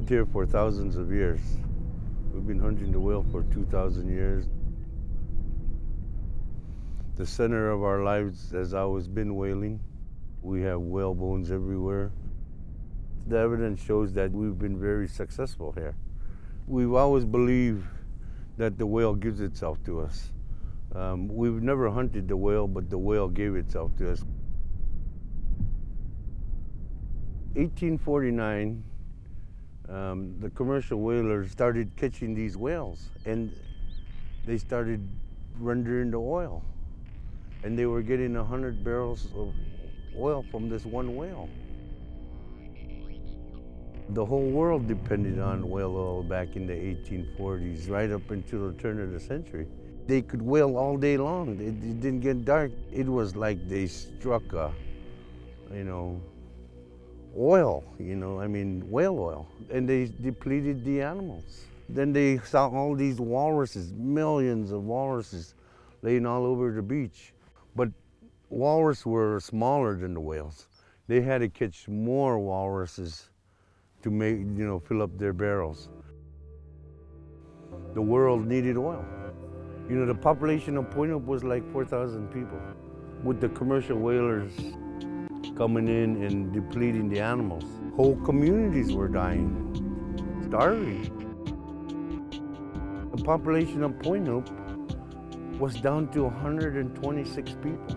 lived here for thousands of years. We've been hunting the whale for 2,000 years. The center of our lives has always been whaling. We have whale bones everywhere. The evidence shows that we've been very successful here. We've always believed that the whale gives itself to us. We've never hunted the whale, but the whale gave itself to us. 1849, the commercial whalers started catching these whales, and they started rendering the oil. And they were getting 100 barrels of oil from this one whale. The whole world depended on whale oil back in the 1840s, right up until the turn of the century. They could whale all day long. It didn't get dark. It was like they struck a, oil, whale oil, and they depleted the animals. Then they saw all these walruses, millions of walruses laying all over the beach. But walrus were smaller than the whales. They had to catch more walruses to make, fill up their barrels. The world needed oil. The population of Point Hope was like 4,000 people. With the commercial whalers coming in and depleting the animals, whole communities were dying, starving. The population of Point Hope was down to 126 people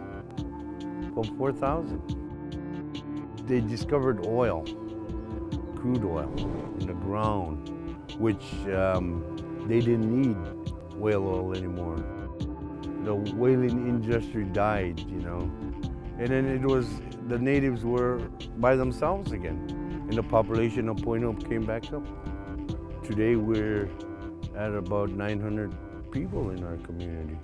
from 4,000. They discovered oil, crude oil, in the ground, which they didn't need whale oil anymore. The whaling industry died, and then the natives were by themselves again, and the population of Point Hope came back up. Today we're at about 900 people in our community.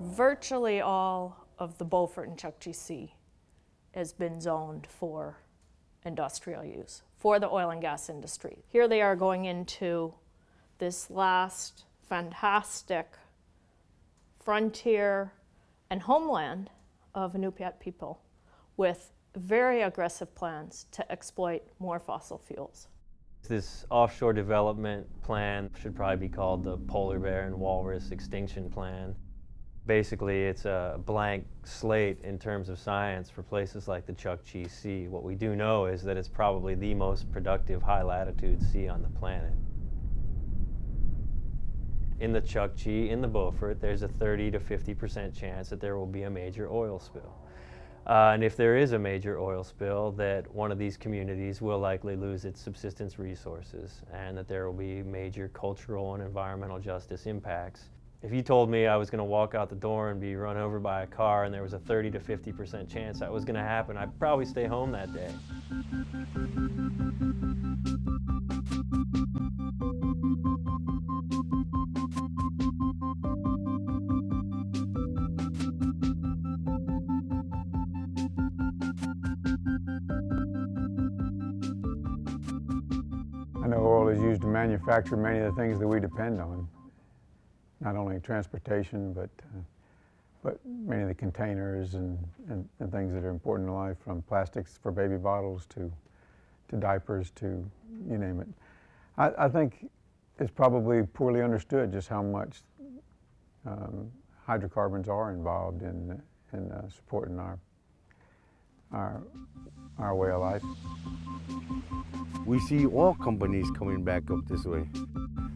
Virtually all of the Beaufort and Chukchi Sea has been zoned for industrial use, for the oil and gas industry. Here they are going into this last fantastic frontier and homeland of Inupiat people with very aggressive plans to exploit more fossil fuels. This offshore development plan should probably be called the Polar Bear and Walrus Extinction Plan. Basically, it's a blank slate in terms of science for places like the Chukchi Sea. What we do know is that it's probably the most productive high-latitude sea on the planet. In the Chukchi, in the Beaufort, there's a 30 to 50% chance that there will be a major oil spill. And if there is a major oil spill, that one of these communities will likely lose its subsistence resources, and that there will be major cultural and environmental justice impacts. If you told me I was going to walk out the door and be run over by a car and there was a 30 to 50% chance that was going to happen, I'd probably stay home that day. I know oil is used to manufacture many of the things that we depend on. Not only transportation, but many of the containers and things that are important in life, from plastics for baby bottles to diapers to you name it. I think it's probably poorly understood just how much hydrocarbons are involved in supporting our way of life. We see oil companies coming back up this way.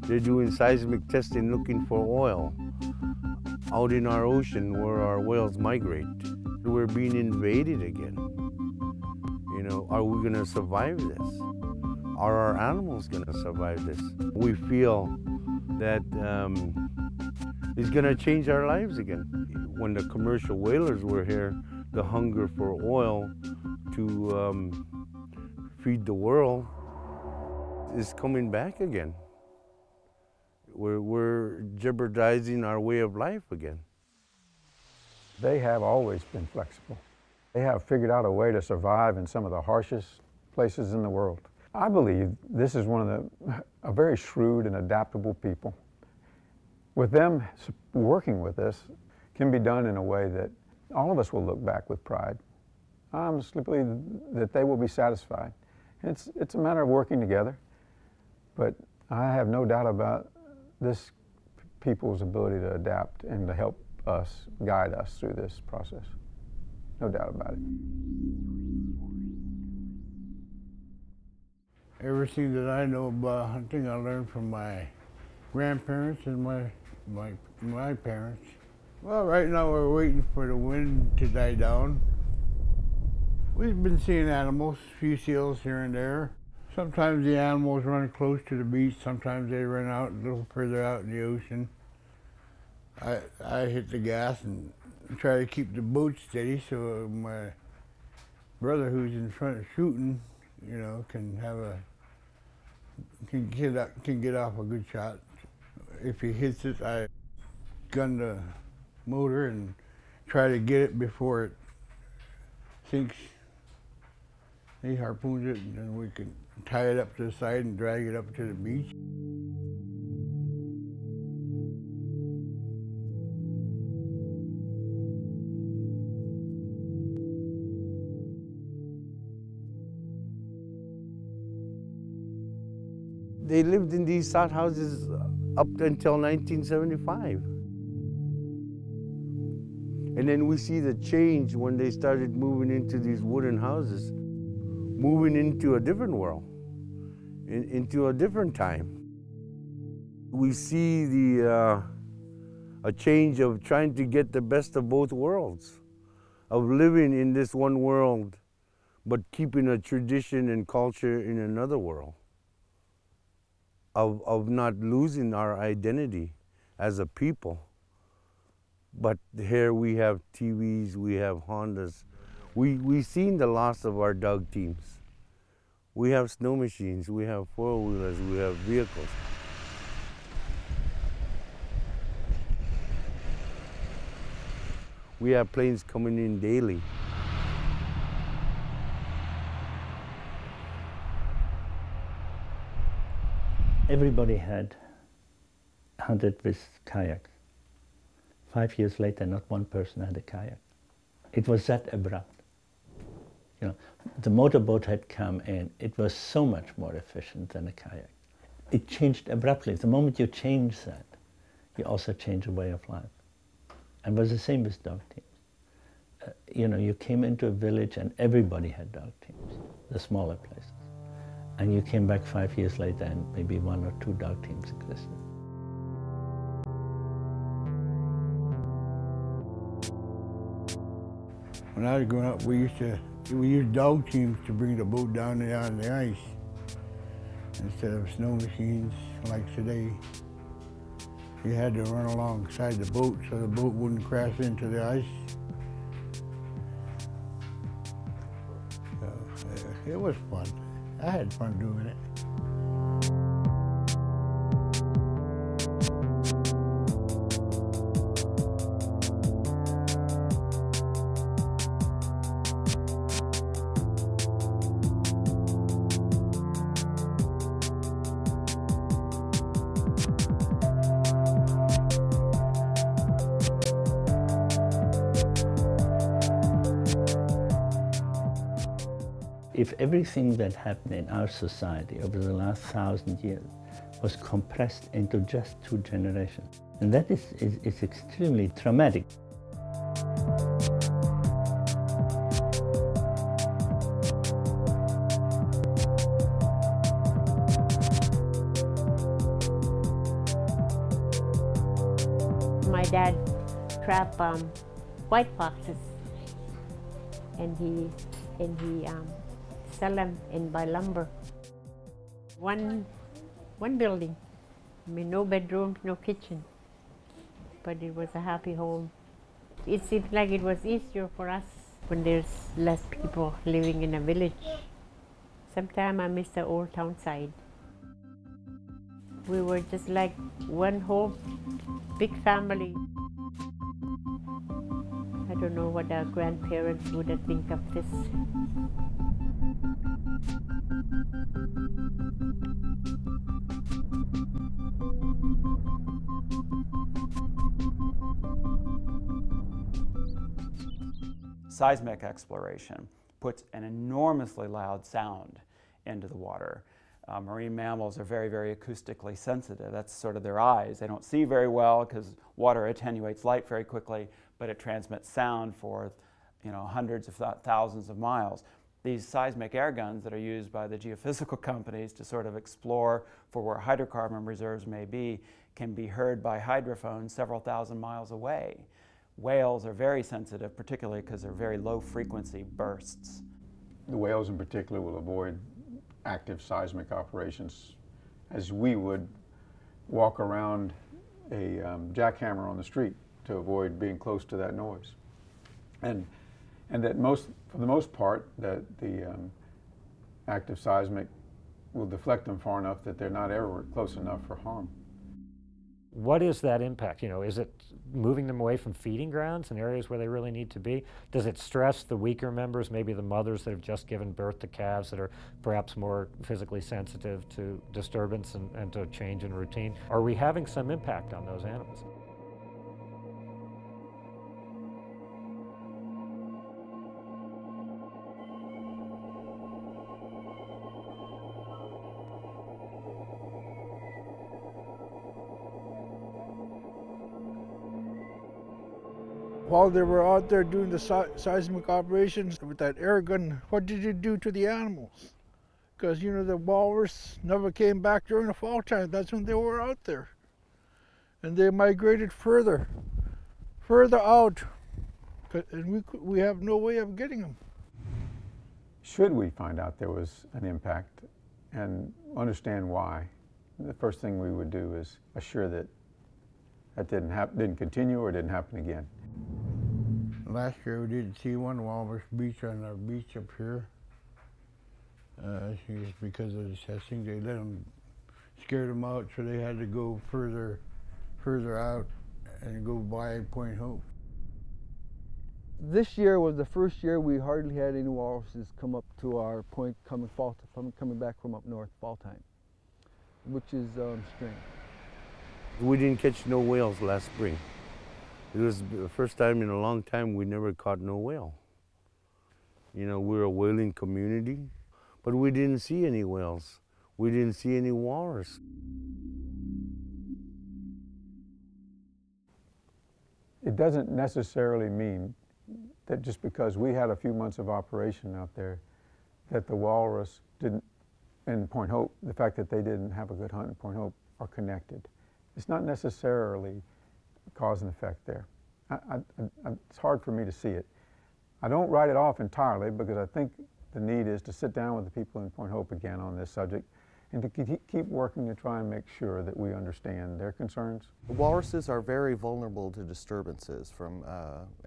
They're doing seismic testing looking for oil out in our ocean where our whales migrate. We're being invaded again. Are we going to survive this? Are our animals going to survive this? We feel that it's going to change our lives again. When the commercial whalers were here, the hunger for oil to feed the world is coming back again. We're jeopardizing our way of life again. They have always been flexible. They have figured out a way to survive in some of the harshest places in the world. I believe this is one of a very shrewd and adaptable people. With them working with us can be done in a way that all of us will look back with pride. I honestly believe that they will be satisfied It's a matter of working together, but I have no doubt about this people's ability to adapt and to help us, guide us through this process. No doubt about it. Everything that I know about hunting, I learned from my grandparents and my parents. Well, right now we're waiting for the wind to die down. We've been seeing animals, a few seals here and there. Sometimes the animals run close to the beach, sometimes they run out a little further out in the ocean. I hit the gas and try to keep the boat steady so my brother who's in front shooting, you know, can get off a good shot. If he hits it, I gun the motor and try to get it before it sinks. He harpoons it and then we can tie it up to the side and drag it up to the beach. They lived in these sod houses up until 1975. And then we see the change when they started moving into these wooden houses, moving into a different world, into a different time. We see a change of trying to get the best of both worlds, of living in this one world, but keeping a tradition and culture in another world. Of not losing our identity as a people. But here we have TVs, we have Hondas. We've seen the loss of our dog teams. We have snow machines, we have four-wheelers, we have vehicles. We have planes coming in daily. Everybody had hunted with kayaks. 5 years later, not one person had a kayak. It was that abrupt. You know, the motorboat had come in. It was so much more efficient than a kayak. It changed abruptly. The moment you change that, you also change the way of life. And it was the same with dog teams. You know, you came into a village and everybody had dog teams, the smaller places. And you came back 5 years later and maybe 1 or 2 dog teams existed. When I was growing up, we used dog teams to bring the boat down there on the ice instead of snow machines like today. You had to run alongside the boat so the boat wouldn't crash into the ice. So, it was fun. I had fun doing it. If everything that happened in our society over the last 1,000 years was compressed into just 2 generations, and that is extremely traumatic. My dad trapped white foxes, and he sell them and buy lumber. One building, I mean, no bedrooms, no kitchen, but it was a happy home. It seems like it was easier for us when there's less people living in a village. Sometimes I miss the old town side. We were just like one whole big family. I don't know what our grandparents would think of this. Seismic exploration puts an enormously loud sound into the water. Marine mammals are very, very acoustically sensitive. That's sort of their eyes. They don't see very well because water attenuates light very quickly, but it transmits sound for, hundreds if not thousands of miles. These seismic air guns that are used by the geophysical companies to sort of explore for where hydrocarbon reserves may be can be heard by hydrophones several thousand miles away. Whales are very sensitive, particularly because they're very low frequency bursts. The whales in particular will avoid active seismic operations as we would walk around a jackhammer on the street to avoid being close to that noise. And that for the most part, that the active seismic will deflect them far enough that they're not ever close enough for harm. What is that impact? Is it moving them away from feeding grounds and areas where they really need to be? Does it stress the weaker members, maybe the mothers that have just given birth to calves that are perhaps more physically sensitive to disturbance and to change in routine? Are we having some impact on those animals? While they were out there doing the seismic operations with that air gun, what did you do to the animals? Because, the walrus never came back during the fall time. That's when they were out there. And they migrated further out. And we have no way of getting them. Should we find out there was an impact and understand why, the first thing we would do is assure that that didn't continue or didn't happen again. Last year we did see one walrus beach on our beach up here. It's because of this, I think they scared them out, so they had to go further out and go by Point Hope. This year was the first year we hardly had any walruses come up to our point coming back from up north fall time, which is strange. We didn't catch no whales last spring. It was the first time in a long time we never caught no whale. We're a whaling community, but we didn't see any whales. We didn't see any walrus. It doesn't necessarily mean that just because we had a few months of operation out there, that the walrus didn't, in Point Hope, the fact that they didn't have a good hunt in Point Hope are connected. It's not necessarily cause and effect there. It's hard for me to see it. I don't write it off entirely because I think the need is to sit down with the people in Point Hope again on this subject and to keep working to try and make sure that we understand their concerns. Walruses are very vulnerable to disturbances from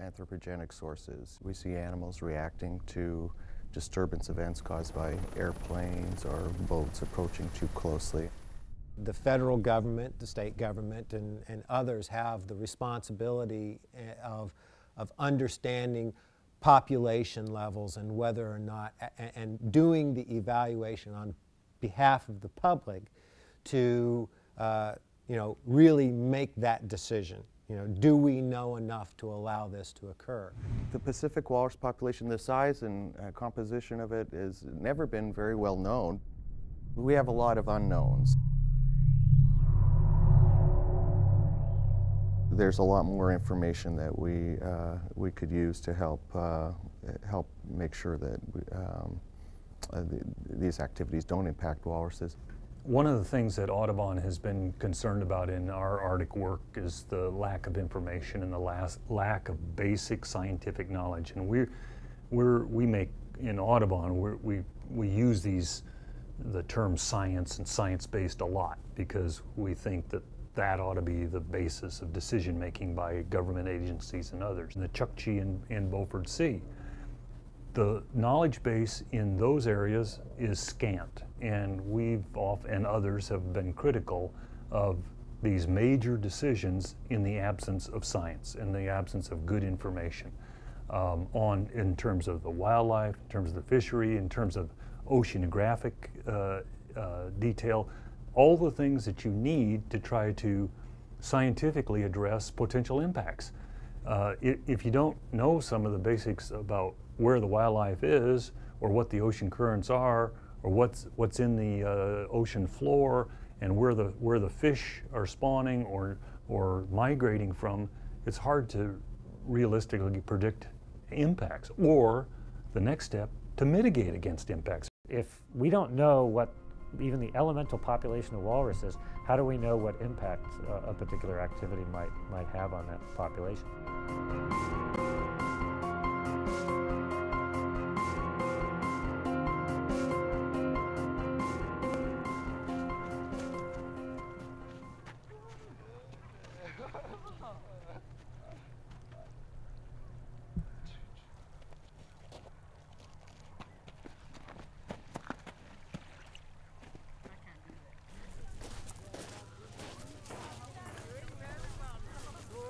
anthropogenic sources. We see animals reacting to disturbance events caused by airplanes or boats approaching too closely. The federal government, the state government, and others have the responsibility of understanding population levels and whether or not, and doing the evaluation on behalf of the public to, really make that decision. Do we know enough to allow this to occur? The Pacific walrus population, the size and composition of it has never been very well known. We have a lot of unknowns. There's a lot more information that we could use to help make sure that these activities don't impact walruses. One of the things that Audubon has been concerned about in our Arctic work is the lack of information and the lack of basic scientific knowledge. And we make in Audubon we use the term science and science-based a lot because we think that ought to be the basis of decision making by government agencies and others. In the Chukchi and Beaufort Sea, the knowledge base in those areas is scant, and and others have been critical of these major decisions in the absence of science, in the absence of good information in terms of the wildlife, in terms of the fishery, in terms of oceanographic detail, all the things that you need to try to scientifically address potential impacts. If you don't know some of the basics about where the wildlife is, or what the ocean currents are, or what's in the ocean floor and where the fish are spawning or migrating from, it's hard to realistically predict impacts, or the next step, to mitigate against impacts. If we don't know what even the elemental population of walrus is, how do we know what impact a particular activity might have on that population?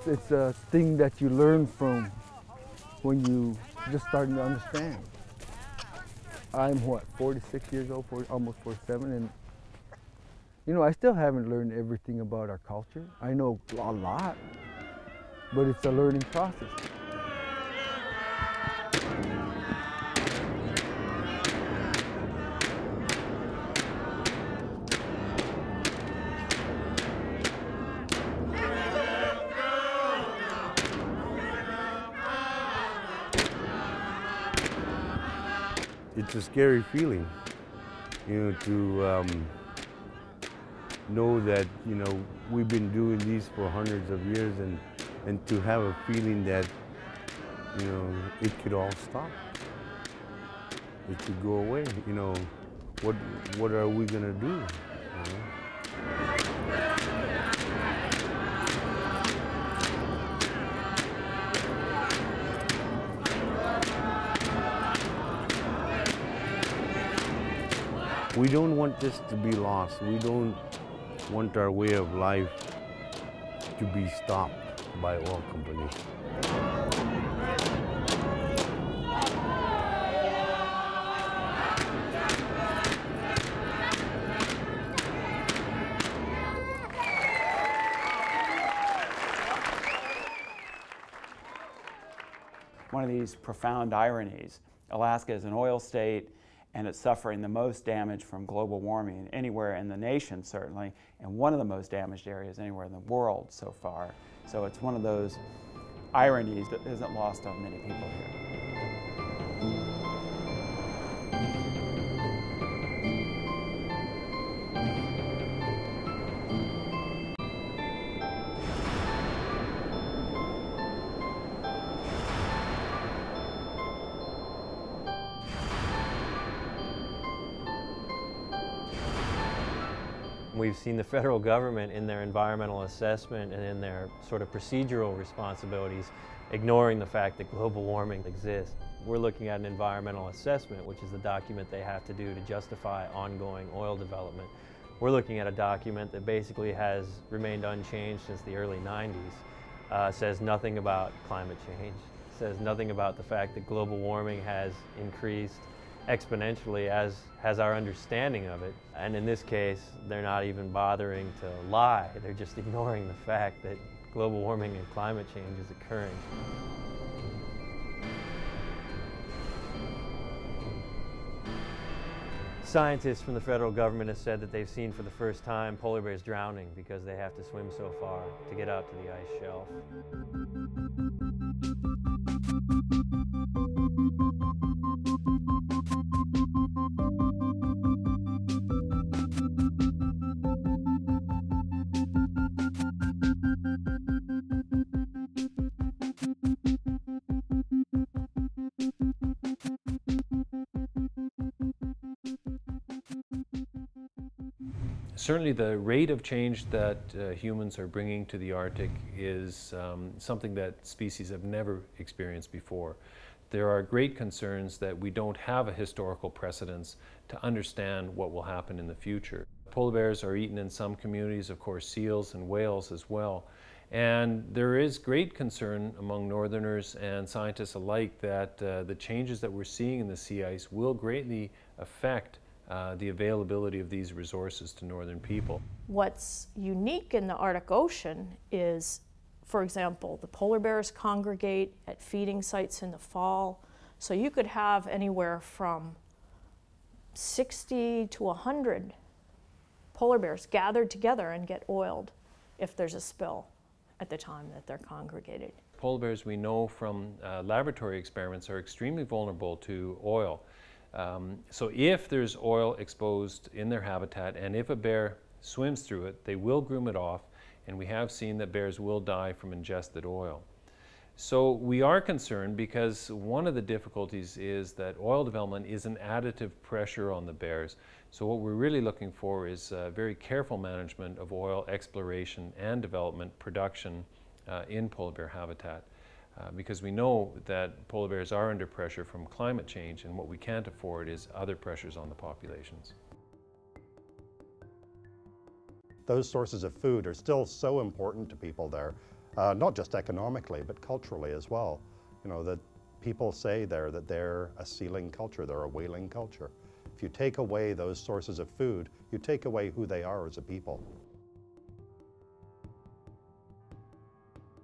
It's a thing that you learn from when you just starting to understand. I'm what, 46 years old, almost 47, and you know, I still haven't learned everything about our culture. I know a lot, but it's a learning process. It's a scary feeling, you know, to know that, you know, we've been doing these for hundreds of years, and to have a feeling that, you know, it could all stop. It could go away. You know, what are we gonna do? You know? We don't want this to be lost. We don't want our way of life to be stopped by oil companies. One of these profound ironies, Alaska is an oil state, and it's suffering the most damage from global warming anywhere in the nation, certainly, and one of the most damaged areas anywhere in the world so far. So it's one of those ironies that isn't lost on many people here. We've seen the federal government in their environmental assessment and in their sort of procedural responsibilities ignoring the fact that global warming exists. We're looking at an environmental assessment, which is the document they have to do to justify ongoing oil development. We're looking at a document that basically has remained unchanged since the early 90s. Says nothing about climate change, says nothing about the fact that global warming has increased exponentially, as has our understanding of it. And in this case, they're not even bothering to lie. They're just ignoring the fact that global warming and climate change is occurring. Scientists from the federal government have said that they've seen for the first time polar bears drowning because they have to swim so far to get out to the ice shelf. Certainly the rate of change that humans are bringing to the Arctic is something that species have never experienced before. There are great concerns that we don't have a historical precedence to understand what will happen in the future. Polar bears are eaten in some communities, of course seals and whales as well. And there is great concern among northerners and scientists alike that the changes that we're seeing in the sea ice will greatly affect the availability of these resources to northern people. What's unique in the Arctic Ocean is, for example, the polar bears congregate at feeding sites in the fall. So you could have anywhere from 60 to 100 polar bears gathered together and get oiled if there's a spill at the time that they're congregated. Polar bears, we know from laboratory experiments, are extremely vulnerable to oil. So if there's oil exposed in their habitat, and if a bear swims through it, they will groom it off, and we have seen that bears will die from ingested oil. So we are concerned because one of the difficulties is that oil development is an additive pressure on the bears. So what we're really looking for is very careful management of oil exploration and development production in polar bear habitat. Because we know that polar bears are under pressure from climate change, and what we can't afford is other pressures on the populations. Those sources of food are still so important to people there, not just economically, but culturally as well. You know, that people say there that they're a sealing culture, they're a whaling culture. If you take away those sources of food, you take away who they are as a people.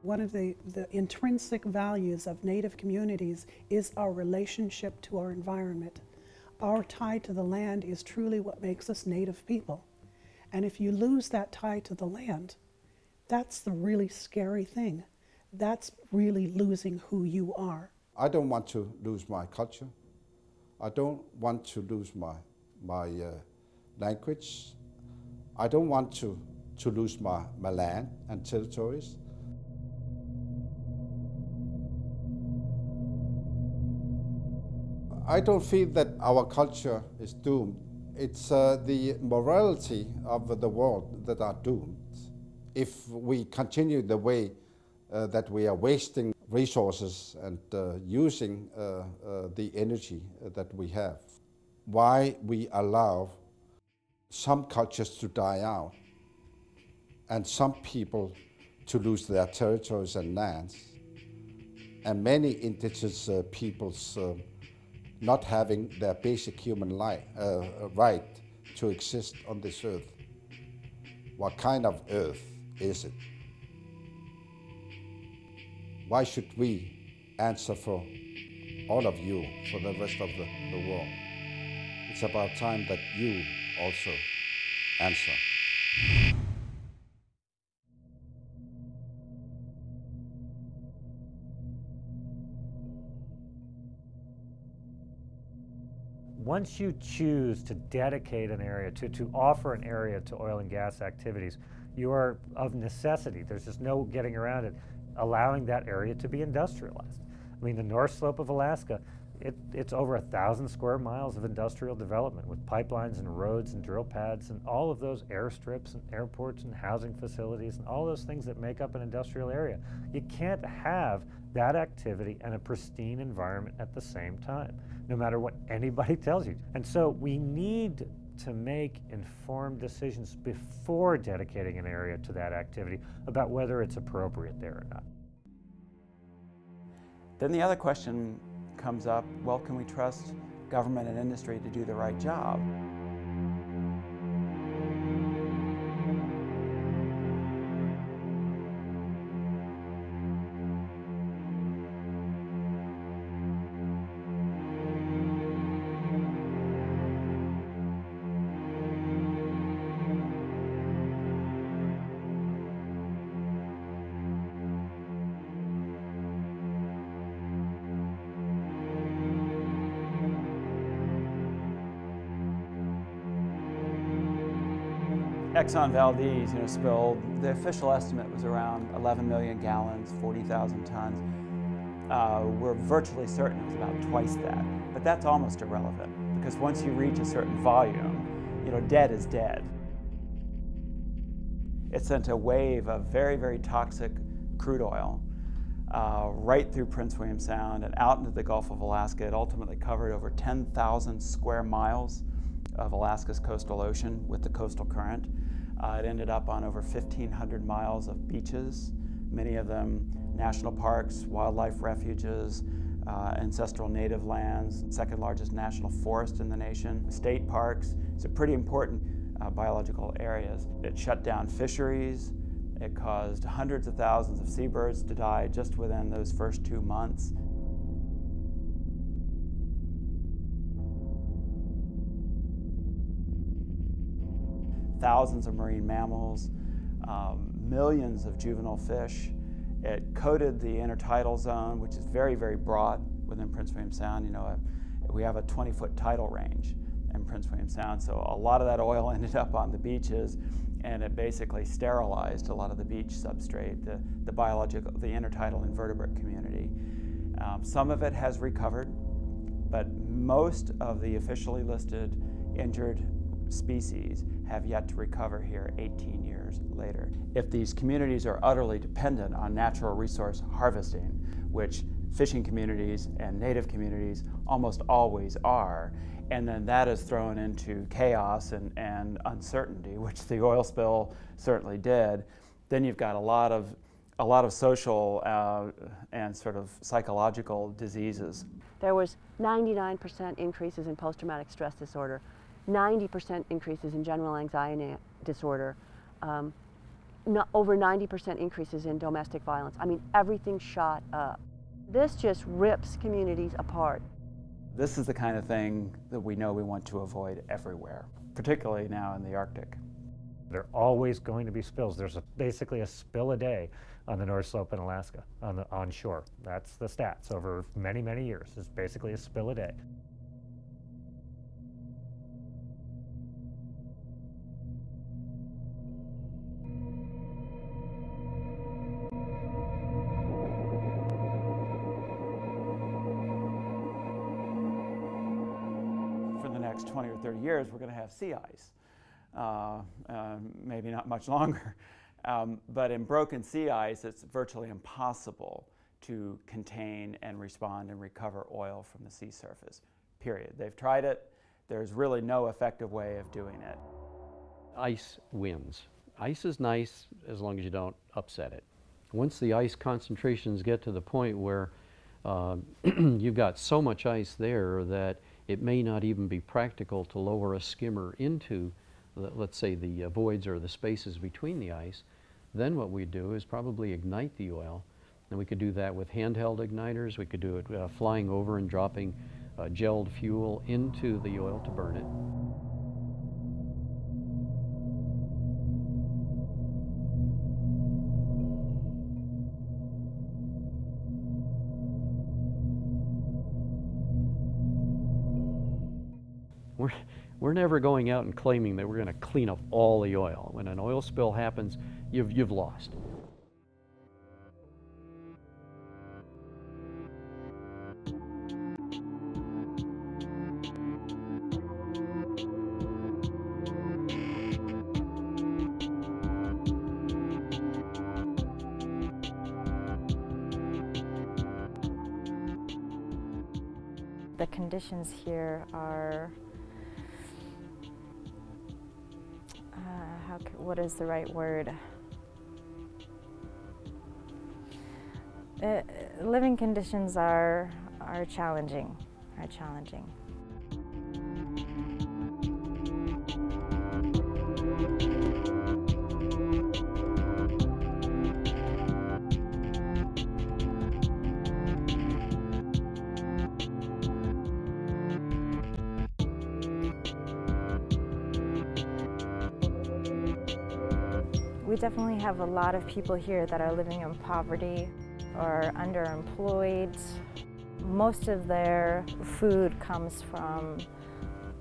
One of the intrinsic values of Native communities is our relationship to our environment. Our tie to the land is truly what makes us Native people. And if you lose that tie to the land, that's the really scary thing. That's really losing who you are. I don't want to lose my culture. I don't want to lose my language. I don't want to lose my land and territories. I don't feel that our culture is doomed. It's the morality of the world that are doomed. If we continue the way that we are wasting resources and using the energy that we have, why we allow some cultures to die out and some people to lose their territories and lands, and many indigenous peoples not having their basic human right to exist on this earth. What kind of earth is it? Why should we answer for all of you, for the rest of the world? It's about time that you also answer. Once you choose to dedicate an area, to offer an area to oil and gas activities, you are of necessity, there's just no getting around it, allowing that area to be industrialized. I mean, the North Slope of Alaska, it's over 1,000 square miles of industrial development with pipelines and roads and drill pads and all of those airstrips and airports and housing facilities and all those things that make up an industrial area. You can't have that activity and a pristine environment at the same time, no matter what anybody tells you. And so we need to make informed decisions before dedicating an area to that activity about whether it's appropriate there or not. Then the other question comes up, well, can we trust government and industry to do the right job? Exxon Valdez, spilled, the official estimate was around 11 million gallons, 40,000 tons. We're virtually certain it was about twice that, but that's almost irrelevant because once you reach a certain volume, dead is dead. It sent a wave of very, very toxic crude oil right through Prince William Sound and out into the Gulf of Alaska. It ultimately covered over 10,000 square miles of Alaska's coastal ocean with the coastal current. It ended up on over 1,500 miles of beaches, many of them national parks, wildlife refuges, ancestral native lands, second largest national forest in the nation, state parks. So pretty important biological areas. It shut down fisheries. It caused hundreds of thousands of seabirds to die just within those first 2 months. thousands of marine mammals, millions of juvenile fish. It coated the intertidal zone, which is very, very broad within Prince William Sound. You know, we have a 20-foot tidal range in Prince William Sound, so a lot of that oil ended up on the beaches, and it basically sterilized a lot of the beach substrate, the intertidal invertebrate community. Some of it has recovered, but most of the officially listed injured species have yet to recover here 18 years later. If these communities are utterly dependent on natural resource harvesting, which fishing communities and native communities almost always are, and then that is thrown into chaos and uncertainty, which the oil spill certainly did, then you've got a lot of social and sort of psychological diseases. There was 99% increases in post-traumatic stress disorder, 90% increases in general anxiety disorder, over 90% increases in domestic violence. I mean, everything shot up. This just rips communities apart. This is the kind of thing that we know we want to avoid everywhere, particularly now in the Arctic. There are always going to be spills. There's basically a spill a day on the North Slope in Alaska, on shore. That's the stats over many, many years. It's basically a spill a day. For the next 20 or 30 years, we're going to have sea ice. Maybe not much longer. But in broken sea ice, it's virtually impossible to contain and respond and recover oil from the sea surface, period. They've tried it. There's really no effective way of doing it. Ice wins. Ice is nice as long as you don't upset it. Once the ice concentrations get to the point where you've got so much ice there that it may not even be practical to lower a skimmer into let's say the voids or the spaces between the ice, then what we do is probably ignite the oil. And we could do that with handheld igniters. We could do it flying over and dropping gelled fuel into the oil to burn it. We're never going out and claiming that we're going to clean up all the oil. When an oil spill happens, you've lost. The conditions here are what is the right word? Living conditions are challenging. We definitely have a lot of people here that are living in poverty or underemployed. Most of their food comes from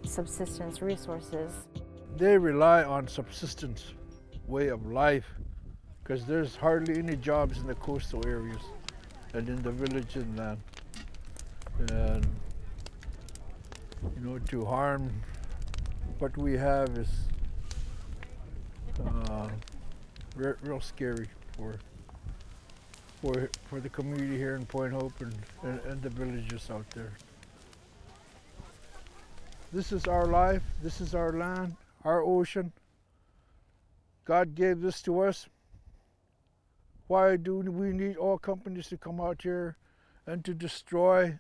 subsistence resources. They rely on subsistence way of life because there's hardly any jobs in the coastal areas and in the village inland. And you know, to harm what we have is real scary for the community here in Point Hope and the villages out there. This is our life, this is our land, our ocean. God gave this to us. Why do we need oil companies to come out here and to destroy?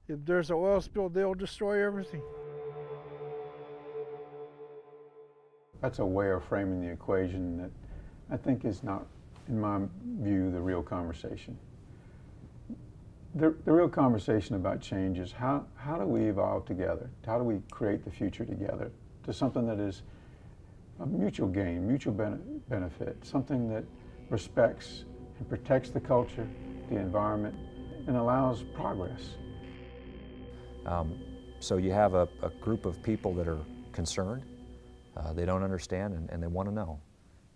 If there's an oil spill, they'll destroy everything. That's a way of framing the equation that I think is not, in my view, the real conversation. The real conversation about change is how do we evolve together? How do we create the future together to something that is a mutual gain, mutual benefit, something that respects and protects the culture, the environment, and allows progress. So you have a group of people that are concerned, they don't understand, and they want to know.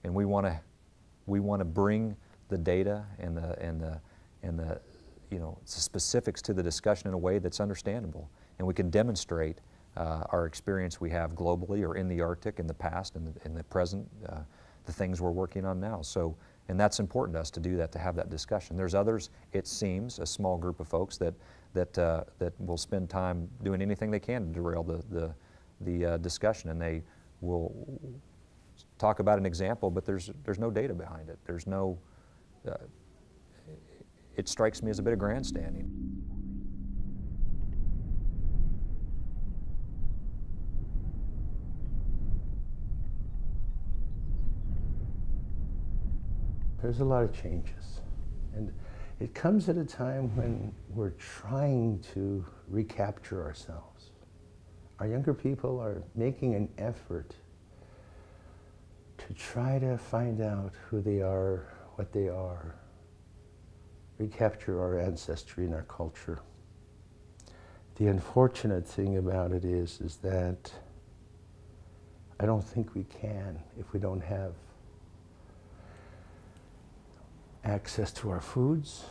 And we want to bring the data and the specifics to the discussion in a way that's understandable, and we can demonstrate our experience we have globally or in the Arctic in the past and in the present, the things we're working on now. So, and that's important to us to do that, to have that discussion. There's others, it seems, a small group of folks that will spend time doing anything they can to derail the discussion, and they will talk about an example, but there's no data behind it. There's no. It strikes me as a bit of grandstanding. There's a lot of changes, and it comes at a time when we're trying to recapture ourselves. Our younger people are making an effort to try to find out who they are, what they are, recapture our ancestry and our culture. The unfortunate thing about it is that I don't think we can if we don't have access to our foods,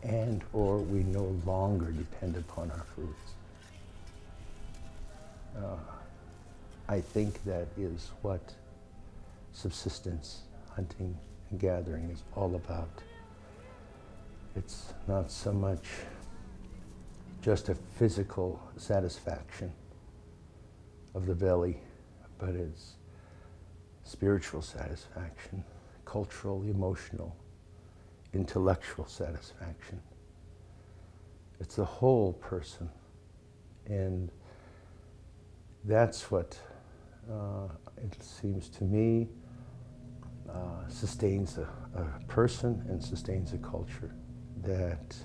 and or we no longer depend upon our foods. I think that is what subsistence, hunting, and gathering is all about. It's not so much just a physical satisfaction of the belly, but it's spiritual satisfaction, cultural, emotional, intellectual satisfaction. It's the whole person, and that's what it seems to me sustains a person and sustains a culture, that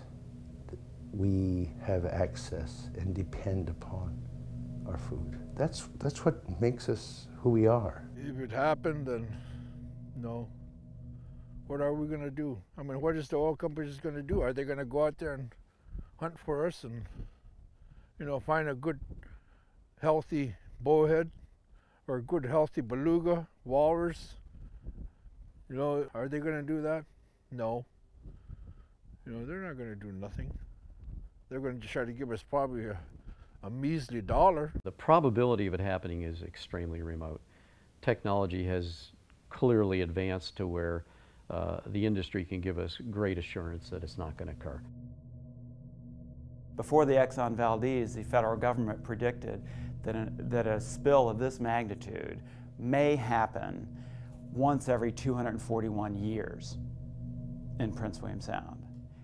we have access and depend upon our food. That's what makes us who we are. If it happened, then no. What are we going to do? I mean, what is the oil companies going to do? Are they going to go out there and hunt for us and, find a good, healthy bowhead or a good, healthy beluga, walrus? Are they going to do that? No. They're not going to do nothing. They're going to try to give us probably a measly $1. The probability of it happening is extremely remote. Technology has clearly advanced to where the industry can give us great assurance that it's not going to occur. Before the Exxon Valdez, the federal government predicted that a spill of this magnitude may happen once every 241 years in Prince William Sound.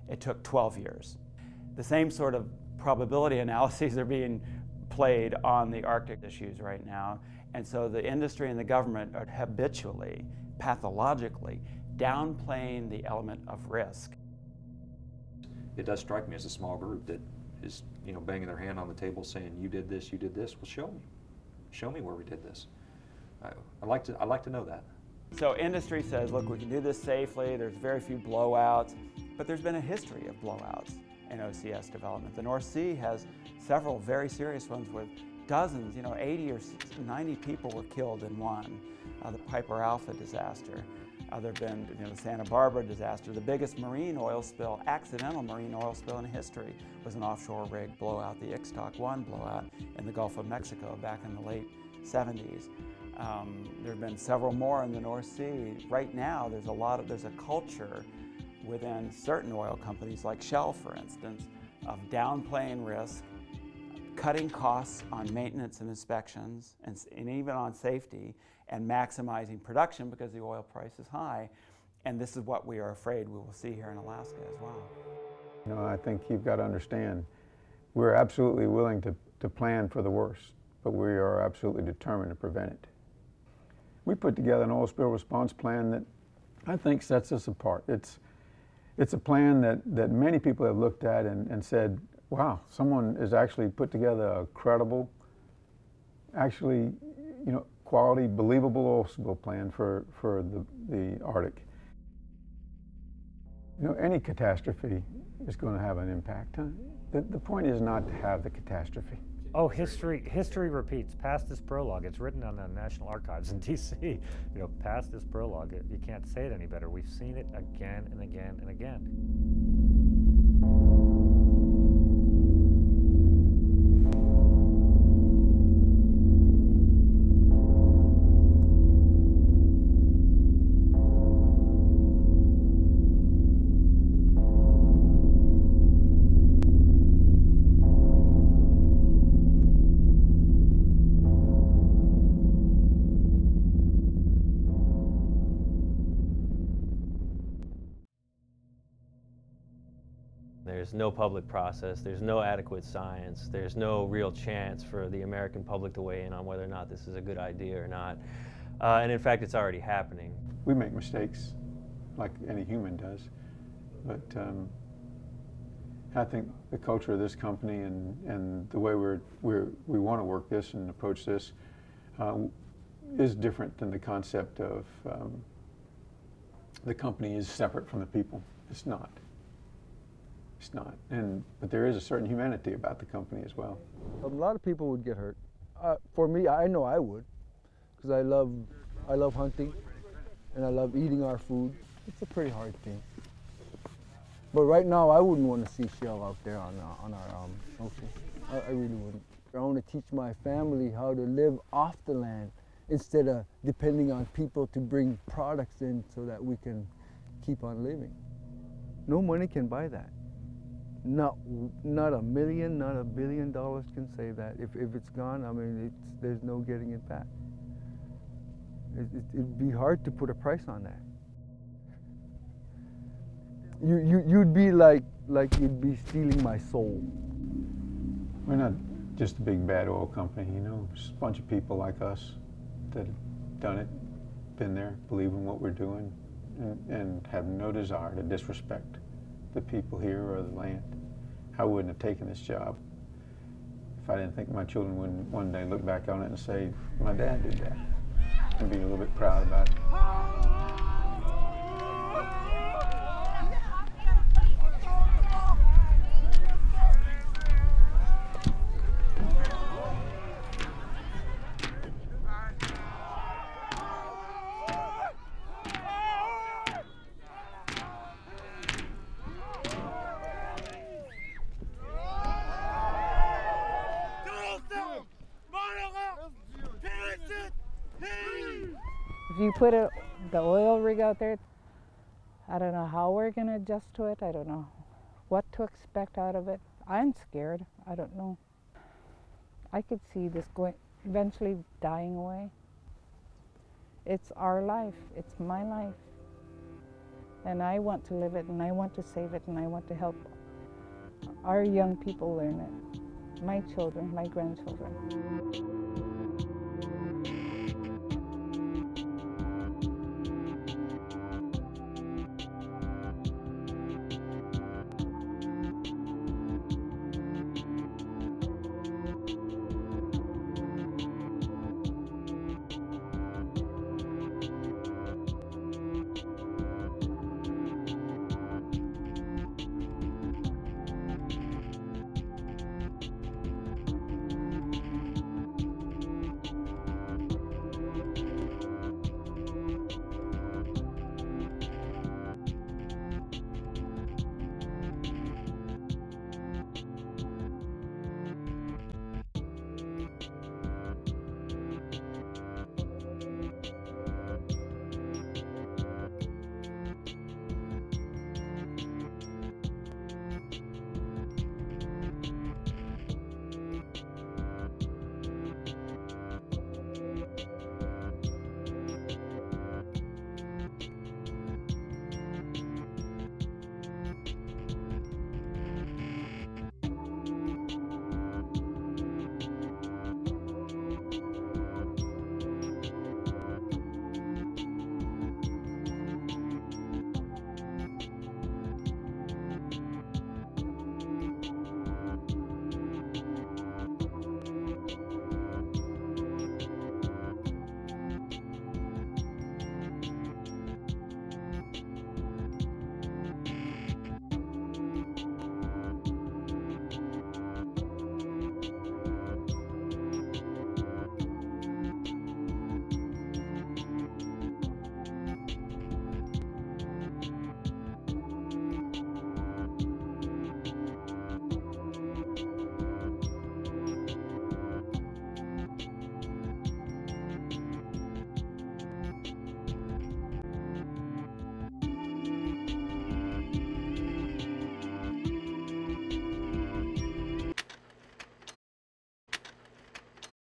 It took 12 years. The same sort of probability analyses are being played on the Arctic issues right now, and so the industry and the government are habitually, pathologically, downplaying the element of risk. It does strike me as a small group that is, banging their hand on the table saying, you did this, well show me. Show me where we did this. I'd like to know that. So industry says, look, we can do this safely, there's very few blowouts, but there's been a history of blowouts in OCS development. The North Sea has several very serious ones with dozens, 80 or 90 people were killed in one. The Piper Alpha disaster. There have been the Santa Barbara disaster. The biggest marine oil spill, accidental marine oil spill in history, was an offshore rig blowout, the Ixtoc 1 blowout in the Gulf of Mexico back in the late 70s. There have been several more in the North Sea. Right now, there's a culture within certain oil companies, like Shell, for instance, of downplaying risk, cutting costs on maintenance and inspections, and even on safety, and maximizing production because the oil price is high. And this is what we are afraid we will see here in Alaska as well. I think you've got to understand, we're absolutely willing to plan for the worst, but we are absolutely determined to prevent it. We put together an oil spill response plan that I think sets us apart. It's a plan that many people have looked at and said, wow, someone has actually put together a credible, actually, quality, believable oil spill plan for the Arctic. You know, any catastrophe is going to have an impact. Huh? The point is not to have the catastrophe. Oh, history repeats. Past is prologue. It's written on the National Archives in D.C. You know, past is prologue. You can't say it any better. We've seen it again and again and again. There's no public process, there's no adequate science, there's no real chance for the American public to weigh in on whether or not this is a good idea or not. And in fact, it's already happening. We make mistakes, like any human does, but I think the culture of this company and the way we want to work this and approach this is different than the concept of the company is separate from the people. It's not. It's not. But there is a certain humanity about the company as well. A lot of people would get hurt. For me, I know I would, because I love hunting and I love eating our food. It's a pretty hard thing. But right now, I wouldn't want to see shell out there on our ocean. I really wouldn't. I want to teach my family how to live off the land instead of depending on people to bring products in so that we can keep on living. No money can buy that. Not $1 million, not $1 billion can say that. If it's gone, I mean, there's no getting it back. It'd be hard to put a price on that. You'd be like you'd be stealing my soul. We're not just a big bad oil company, you know. It's a bunch of people like us that have done it, been there, believe in what we're doing, and have no desire to disrespect the people here or the land. I wouldn't have taken this job if I didn't think my children would one day look back on it and say, my dad did that, and be a little bit proud about it. If you put the oil rig out there, I don't know how we're going to adjust to it. I don't know what to expect out of it. I'm scared. I don't know. I could see this eventually dying away. It's our life. It's my life. And I want to live it, and I want to save it, and I want to help our young people learn it. My children, my grandchildren.